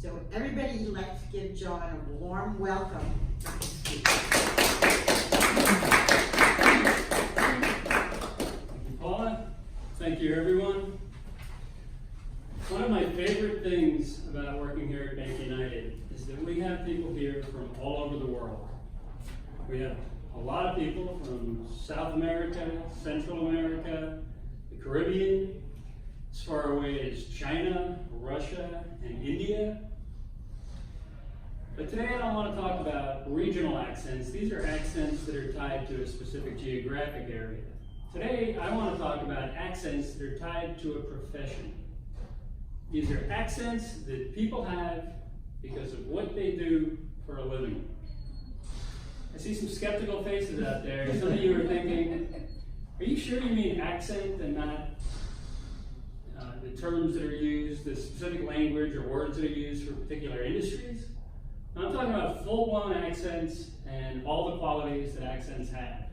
So everybody, let's give John a warm welcome. Thank you, Paula. Thank you, everyone. One of my favorite things about working here at Bank United is that we have people here from all over the world. We have a lot of people from South America, Central America, the Caribbean, as far away as China, Russia, and India. But today I don't want to talk about regional accents. These are accents that are tied to a specific geographic area. Today I want to talk about accents that are tied to a profession. These are accents that people have because of what they do for a living. I see some skeptical faces out there. Some of you are thinking, are you sure you mean accent and not the terms that are used, the specific language or words that are used for particular industries? I'm talking about full-blown accents and all the qualities that accents have.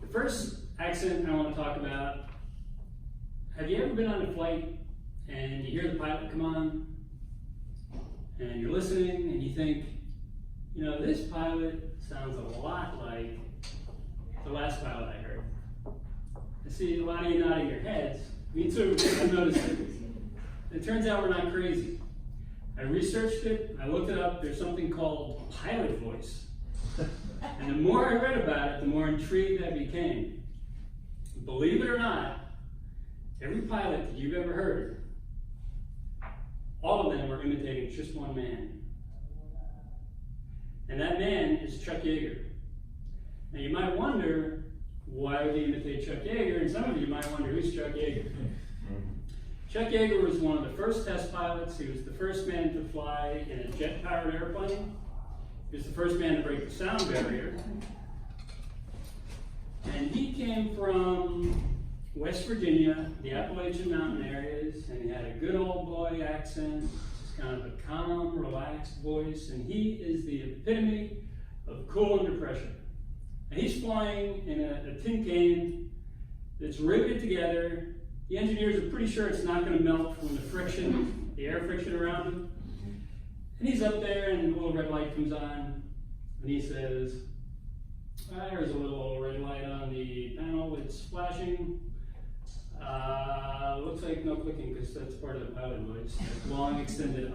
The first accent I want to talk about, have you ever been on a flight and you hear the pilot come on and you're listening and you think, you know, this pilot sounds a lot like the last pilot I heard. I see a lot of you nodding your heads. Me too, I've noticed it. It turns out we're not crazy. I researched it, I looked it up, there's something called pilot voice. And the more I read about it, the more intrigued I became. Believe it or not, every pilot that you've ever heard, all of them are imitating just one man. And that man is Chuck Yeager. Now you might wonder, why would he imitate Chuck Yeager? And some of you might wonder, who's Chuck Yeager? Chuck Yeager was one of the first test pilots. He was the first man to fly in a jet-powered airplane. He was the first man to break the sound barrier. And he came from West Virginia, the Appalachian Mountain areas, and he had a good old boy accent, just kind of a calm, relaxed voice, and he is the epitome of cool under pressure. And he's flying in a tin can that's riveted together. The engineers are pretty sure it's not going to melt from the friction, the air friction around him. And he's up there, and a little red light comes on, and he says, there's a little red light on the panel, it's flashing. Looks like no clicking because that's part of the pilot voice. Long extended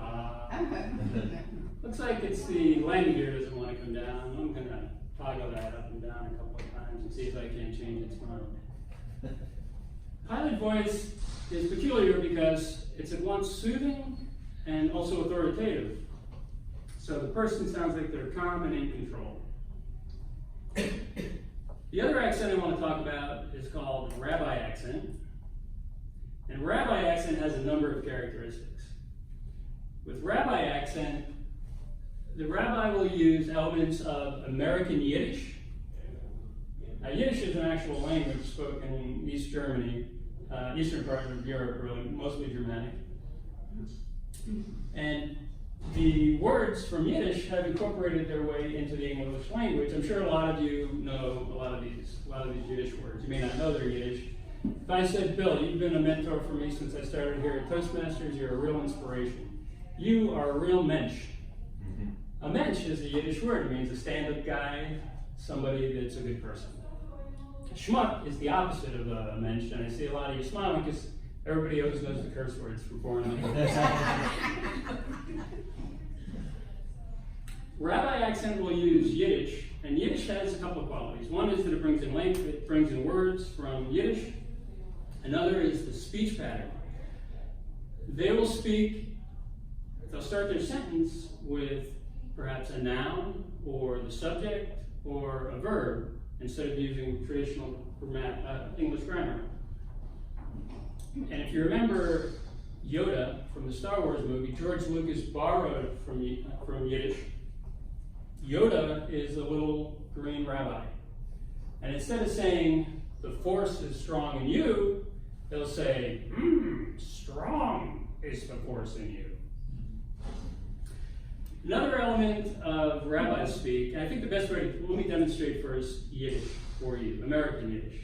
Looks like it's the landing gear doesn't want to come down. I'm going to toggle that up and down a couple of times and see if I can't change its mind. Pilot voice is peculiar because it's at once soothing and also authoritative. So the person sounds like they're calm and in control. The other accent I want to talk about is called Rabbi Accent. And Rabbi Accent has a number of characteristics. With Rabbi Accent, the rabbi will use elements of American Yiddish. Now, Yiddish is an actual language spoken in East Germany, eastern part of Europe, really, mostly Germanic. And the words from Yiddish have incorporated their way into the English language. I'm sure a lot of you know a lot of these Yiddish words. You may not know they're Yiddish. If I said, Bill, you've been a mentor for me since I started here at Toastmasters, you're a real inspiration. You are a real mensch. A mensch is a Yiddish word. It means a stand-up guy, somebody that's a good person. Schmuck is the opposite of a mensch, and I see a lot of you smiling because everybody always knows the curse words from foreign languages. Rabbi Accent will use Yiddish, and Yiddish has a couple of qualities. One is that it brings in language, it brings in words from Yiddish. Another is the speech pattern. They will speak, they'll start their sentence with perhaps a noun or the subject or a verb instead of using traditional English grammar. And if you remember Yoda from the Star Wars movie, George Lucas borrowed from Yiddish. Yoda is a little green rabbi. And instead of saying, the force is strong in you, they'll say, strong is the force in you. Another element of rabbi speak, and I think the best way to, let me demonstrate first Yiddish for you, American Yiddish.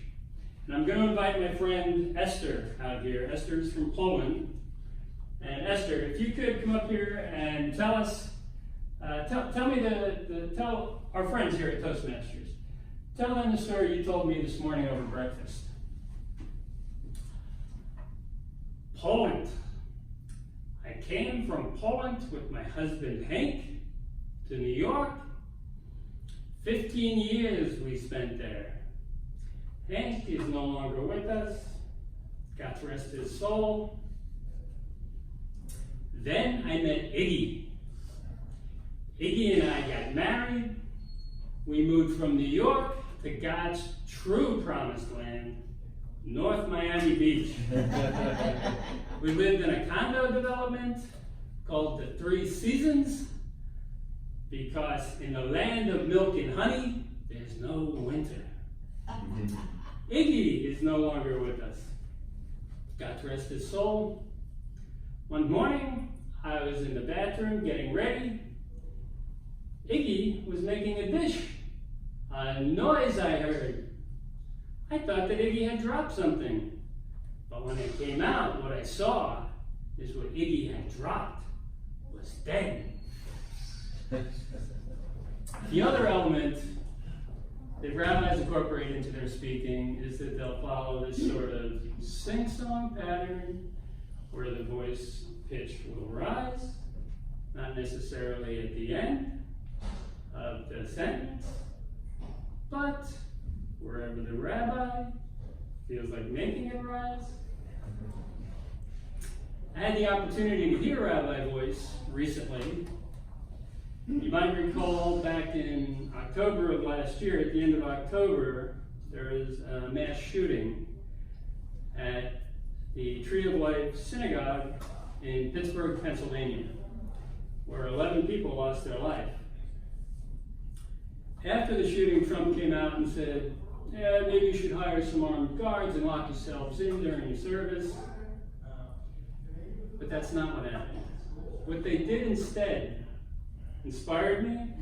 And I'm going to invite my friend Esther out here. Esther is from Poland. And Esther, if you could come up here and tell us, tell our friends here at Toastmasters, tell them the story you told me this morning over breakfast. Poland. I came from Poland with my husband Hank to New York. 15 years we spent there. Hank is no longer with us. God rest his soul. Then I met Iggy. Iggy and I got married. We moved from New York to God's true promised land, North Miami Beach. We lived in a condo development called the Three Seasons because in the land of milk and honey, there's no winter. Iggy is no longer with us. God rest his soul. One morning, I was in the bathroom getting ready. Iggy was making a dish. A noise I heard. I thought that Iggy had dropped something. But when I came out, what I saw is what Iggy had dropped was dead. The other element that rabbis incorporate into their speaking is that they'll follow this sort of sing-song pattern where the voice pitch will rise, not necessarily at the end of the sentence, but wherever the rabbi feels like making it rise. I had the opportunity to hear Rabbi Voice recently. You might recall back in October of last year, at the end of October, there was a mass shooting at the Tree of Life Synagogue in Pittsburgh, Pennsylvania, where 11 people lost their life. After the shooting, Trump came out and said, yeah, maybe you should hire some armed guards and lock yourselves in during your service. But that's not what happened. What they did instead inspired me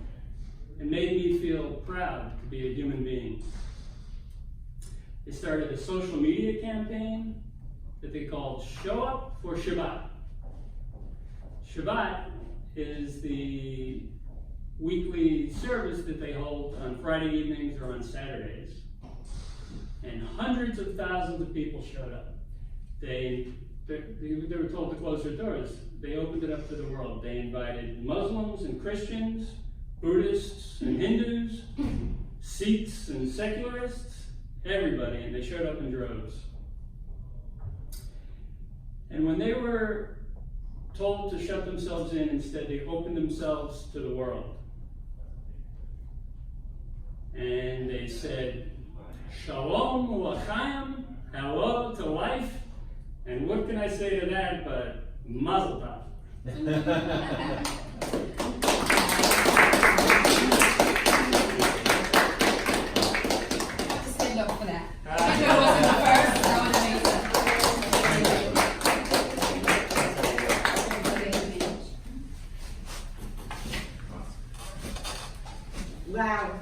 and made me feel proud to be a human being. They started a social media campaign that they called Show Up for Shabbat. Shabbat is the weekly service that they hold on Friday evenings or on Saturdays. And hundreds of thousands of people showed up. They were told to close their doors. They opened it up to the world. They invited Muslims and Christians, Buddhists and Hindus, Sikhs and secularists, everybody, and they showed up in droves. And when they were told to shut themselves in, instead they opened themselves to the world. And they said, Shalom L'chaim, hello to life. And what can I say to that but Mazel Tov? Stand up for that. I know it wasn't the first, I want to make that. Wow.